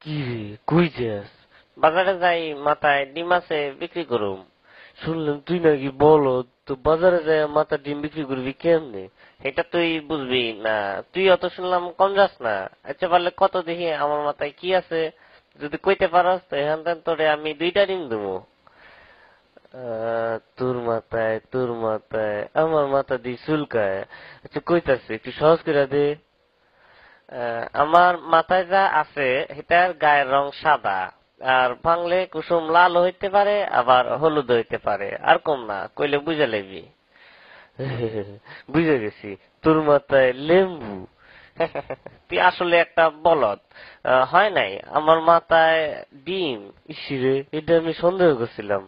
কি রে, কই যাস? বাজারে যাই, মাথায় ডিম আছে, বিক্রি করুম। শুনলাম তুই নাকি বলদ, তো বাজারে যাই মাথা ডিম বিক্রি করবি কেমনে? এটা তুই বুঝবি না। তুই অত শুনলাম কম যাস না। আচ্ছা পারলে কত দেখি আমার মাথায় কি আছে, যদি কইতে পারস তো এখান থেকে তোরে আমি 2টা ডিম দেবো। তোর মাথায় আমার মাথা দিয়ে চুলকায়। আচ্ছা কইতাছে, একটু সহজ করে দে। আমার মাথায় যা আছে এটার গায়ের রং সাদা, আর ভাঙলে কুসুম লাল হইতে পারে, আবার হলুদ হইতে পারে, আর কম না, কইলে বুঝে লইবি। বুঝে গেছি, তোর মাথায় লেম্বু। তুই আসলে একটা বলদ। হয় নাই, আমার মাথায় ডিম। ইসিরে, এটা আমি সন্দেহ করছিলাম।